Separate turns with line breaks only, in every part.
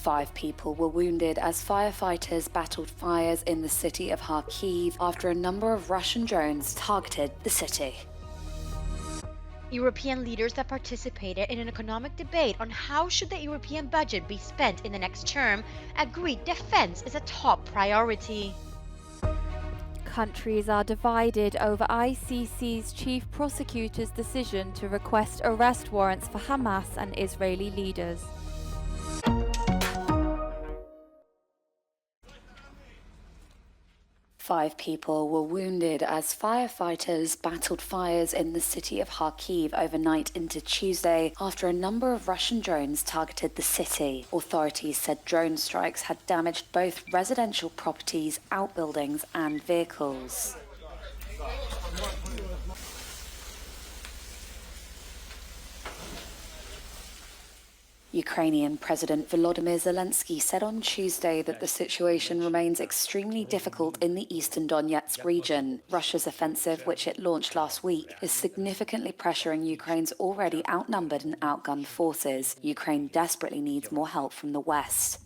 5 people were wounded as firefighters battled fires in the city of Kyiv after a number of Russian drones targeted the city.
European leaders that participated in an economic debate on how should the European budget be spent in the next term agreed defense is a top priority.
Countries are divided over ICC's chief prosecutor's decision to request arrest warrants for Hamas and Israeli leaders.
Five people were wounded as firefighters battled fires in the city of Kyiv overnight into Tuesday after a number of Russian drones targeted the city. Authorities said drone strikes had damaged both residential properties, outbuildings and vehicles. Ukrainian President Volodymyr Zelensky said on Tuesday that the situation remains extremely difficult in the eastern Donetsk region. Russia's offensive, which it launched last week, is significantly pressuring Ukraine's already outnumbered and outgunned forces. Ukraine desperately needs more help from the West.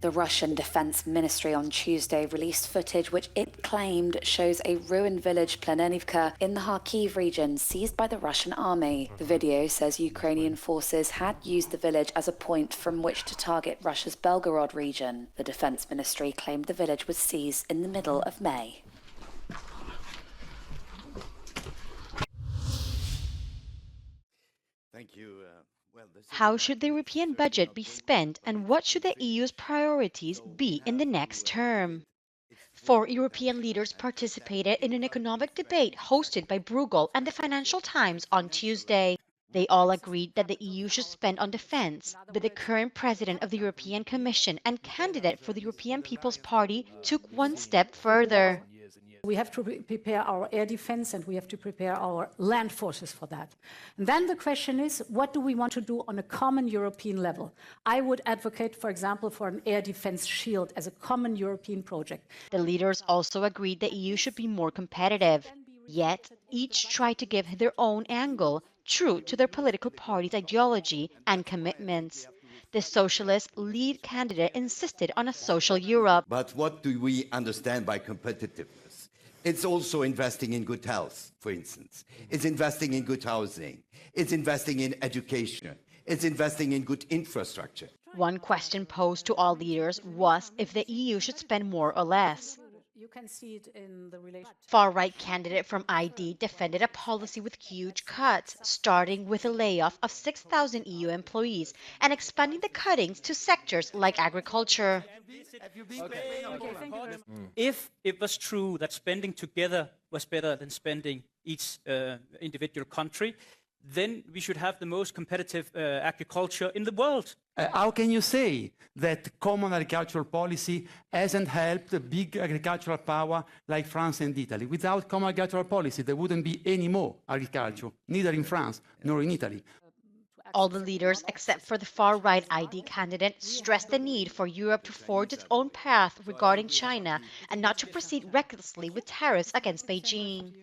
The Russian Defense Ministry on Tuesday released footage which it claimed shows a ruined village Planenivka in the Kharkiv region seized by the Russian army. The video says Ukrainian forces had used the village as a point from which to target Russia's Belgorod region. The Defense Ministry claimed the village was seized in the middle of May.
Thank you.
How should the European budget be spent and what should the EU's priorities be in the next term? 4 European leaders participated in an economic debate hosted by Bruegel and the Financial Times on Tuesday. They all agreed that the EU should spend on defense, but the current president of the European Commission and candidate for the European People's Party took one step further.
We have to prepare our air defense and we have to prepare our land forces for that. And then the question is, what do we want to do on a common European level? I would advocate, for example, for an air defense shield as a common European project.
The leaders also agreed the EU should be more competitive. Yet, each tried to give their own angle, true to their political party's ideology and commitments. The socialist lead candidate insisted on a social Europe.
But what do we understand by competitiveness? It's also investing in good health, for instance. It's investing in good housing. It's investing in education. It's investing in good infrastructure.
One question posed to all leaders was if the EU should spend more or less.
You can see it in the relation.
Far-right candidate from ID defended a policy with huge cuts, starting with a layoff of 6,000 EU employees and expanding the cuttings to sectors like agriculture.
If it was true that spending together was better than spending each individual country, then we should have the most competitive agriculture in the world.
How can you say that common agricultural policy hasn't helped a big agricultural power like France and Italy? Without common agricultural policy, there wouldn't be any more agriculture, neither in France nor in Italy.
All the leaders, except for the far-right ID candidate, stressed the need for Europe to forge its own path regarding China and not to proceed recklessly with tariffs against Beijing.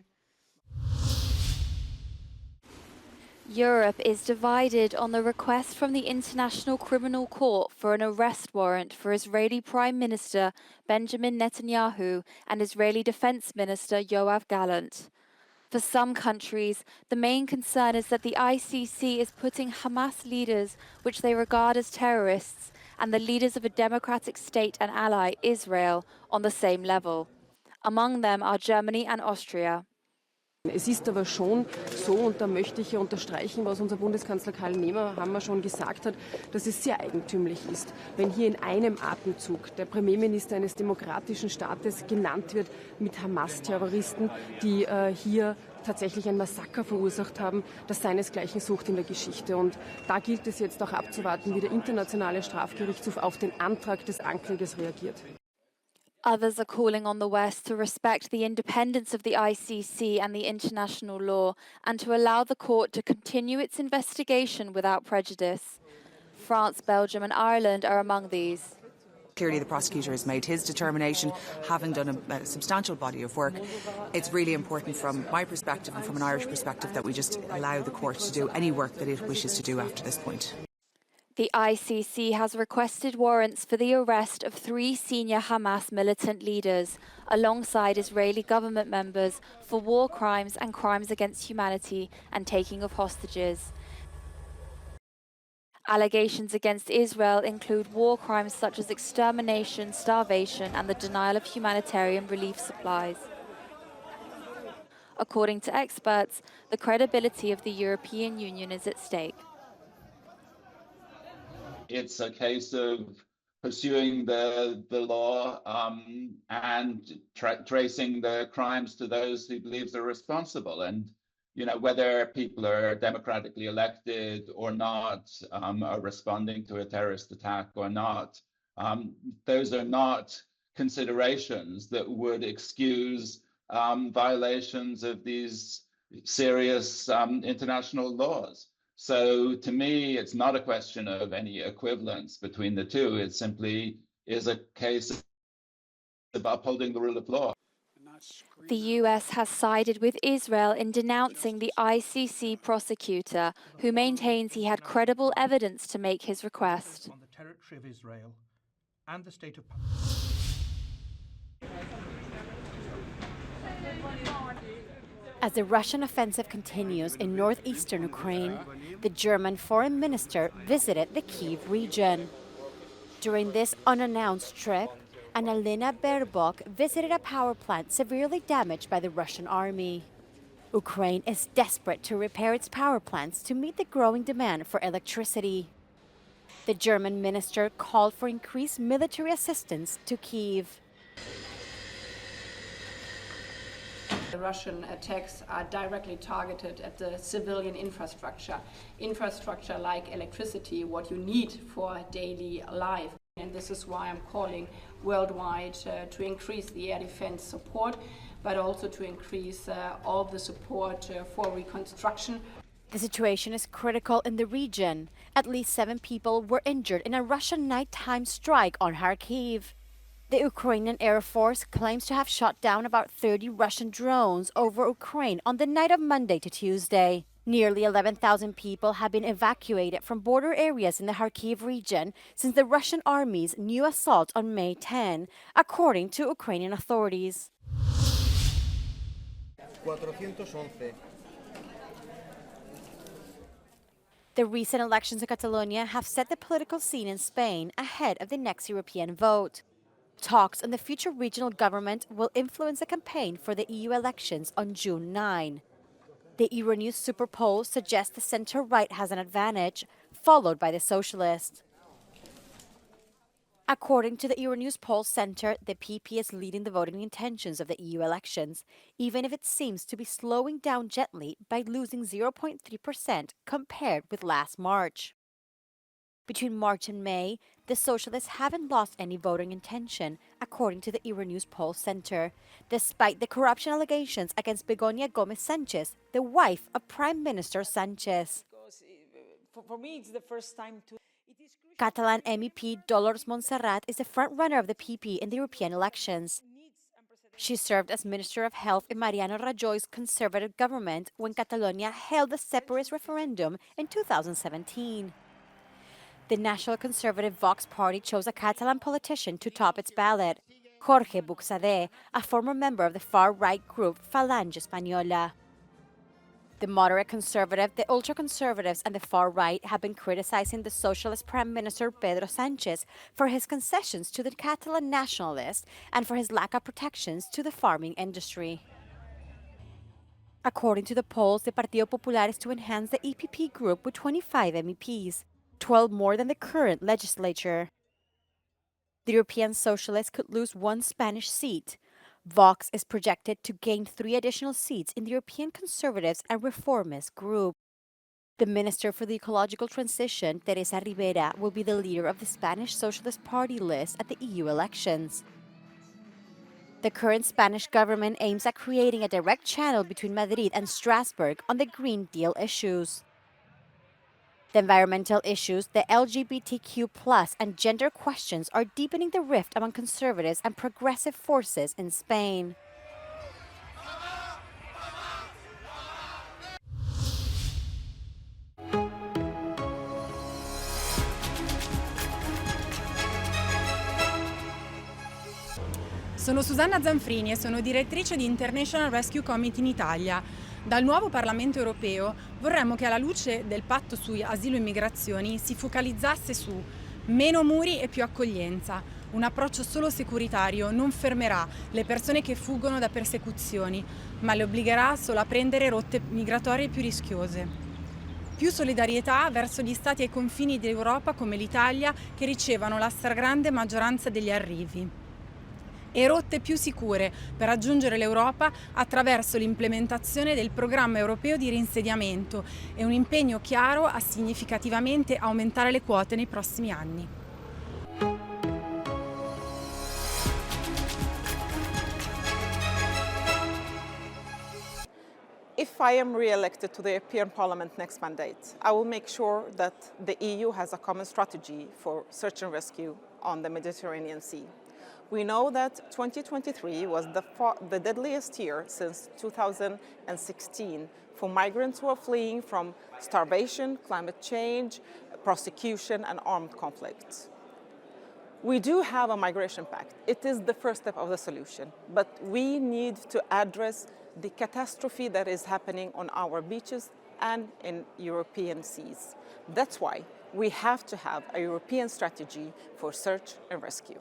Europe is divided on the request from the International Criminal Court for an arrest warrant for Israeli Prime Minister Benjamin Netanyahu and Israeli Defense Minister Yoav Gallant. For some countries, the main concern is that the ICC is putting Hamas leaders, which they regard as terrorists, and the leaders of a democratic state and ally, Israel, on the same level. Among them are Germany and Austria.
Es ist aber schon so, und da möchte ich unterstreichen, was unser Bundeskanzler Karl Nehammer schon gesagt hat, dass es sehr eigentümlich ist, wenn hier in einem Atemzug der Premierminister eines demokratischen Staates genannt wird mit Hamas-Terroristen, die hier tatsächlich ein Massaker verursacht haben, das seinesgleichen sucht in der Geschichte. Und da gilt es jetzt auch abzuwarten, wie der Internationale Strafgerichtshof auf den Antrag des Anklägers reagiert.
Others are calling on the West to respect the independence of the ICC and the international law and to allow the court to continue its investigation without prejudice. France, Belgium and Ireland are among these.
Clearly the prosecutor has made his determination, having done a substantial body of work. It's really important from my perspective and from an Irish perspective that we just allow the court to do any work that it wishes to do after this point.
The ICC has requested warrants for the arrest of 3 senior Hamas militant leaders, alongside Israeli government members, for war crimes and crimes against humanity and taking of hostages. Allegations against Israel include war crimes such as extermination, starvation, and the denial of humanitarian relief supplies. According to experts, the credibility of the European Union is at stake.
It's a case of pursuing the law and tracing the crimes to those who believe they're responsible. And, you know, whether people are democratically elected or not, are responding to a terrorist attack or not, those are not considerations that would excuse violations of these serious international laws. So to me, it's not a question of any equivalence between the two. It simply is a case of upholding the rule of law.
The US has sided with Israel in denouncing the ICC prosecutor, who maintains he had credible evidence to make his request.
On the territory of Israel and the state of
As the Russian offensive continues in northeastern Ukraine, the German foreign minister visited the Kyiv region. During this unannounced trip, Annalena Baerbock visited a power plant severely damaged by the Russian army. Ukraine is desperate to repair its power plants to meet the growing demand for electricity. The German minister called for increased military assistance to Kyiv.
The Russian attacks are directly targeted at the civilian infrastructure like electricity, what you need for daily life. And this is why I'm calling worldwide to increase the air defense support, but also to increase all the support for reconstruction.
The situation is critical in the region. At least 7 people were injured in a Russian nighttime strike on Kharkiv. The Ukrainian Air Force claims to have shot down about 30 Russian drones over Ukraine on the night of Monday to Tuesday. Nearly 11,000 people have been evacuated from border areas in the Kharkiv region since the Russian army's new assault on May 10, according to Ukrainian authorities.
411.
The recent elections in Catalonia have set the political scene in Spain ahead of the next European vote. Talks on the future regional government will influence the campaign for the EU elections on June 9. The Euronews Super Poll suggests the center-right has an advantage, followed by the socialist. According to the Euronews Poll Center, the PP is leading the voting intentions of the EU elections, even if it seems to be slowing down gently by losing 0.3% compared with last March. Between March and May, the socialists haven't lost any voting intention, according to the Euronews Poll Center, despite the corruption allegations against Begoña Gómez Sánchez, the wife of Prime Minister Sánchez.
For me, it's the first time to...
Catalan MEP Dolors Montserrat is the front-runner of the PP in the European elections. She served as Minister of Health in Mariano Rajoy's Conservative government when Catalonia held a separatist referendum in 2017. The National Conservative Vox Party chose a Catalan politician to top its ballot, Jorge Buxadé, a former member of the far-right group Falange Española. The moderate conservative, the ultra-conservatives, and the far-right have been criticizing the socialist Prime Minister Pedro Sánchez for his concessions to the Catalan nationalists and for his lack of protections to the farming industry. According to the polls, the Partido Popular is to enhance the EPP group with 25 MEPs, 12 more than the current legislature. The European Socialists could lose 1 Spanish seat. Vox is projected to gain 3 additional seats in the European Conservatives and Reformist group. The Minister for the Ecological Transition, Teresa Rivera, will be the leader of the Spanish Socialist Party list at the EU elections. The current Spanish government aims at creating a direct channel between Madrid and Strasbourg on the Green Deal issues. The environmental issues, the LGBTQ+ and gender questions are deepening the rift among conservatives and progressive forces in Spain.
Sono Susanna Zanfrini e sono direttrice di International Rescue Committee in Italia. Dal nuovo Parlamento europeo vorremmo che alla luce del patto su asilo e immigrazioni si focalizzasse su meno muri e più accoglienza. Un approccio solo securitario non fermerà le persone che fuggono da persecuzioni, ma le obbligherà solo a prendere rotte migratorie più rischiose. Più solidarietà verso gli stati ai confini d'Europa come l'Italia, che ricevono la stragrande maggioranza degli arrivi. E rotte più sicure per raggiungere l'Europa attraverso l'implementazione del programma europeo di reinsediamento e un impegno chiaro a significativamente aumentare le quote nei prossimi anni.
If I am re-elected to the European Parliament next mandate, I will make sure that the EU has a common strategy for search and rescue on the Mediterranean Sea. We know that 2023 was the deadliest year since 2016 for migrants who are fleeing from starvation, climate change, prosecution, and armed conflicts. We do have a migration pact. It is the first step of the solution, but we need to address the catastrophe that is happening on our beaches and in European seas. That's why we have to have a European strategy for search and rescue.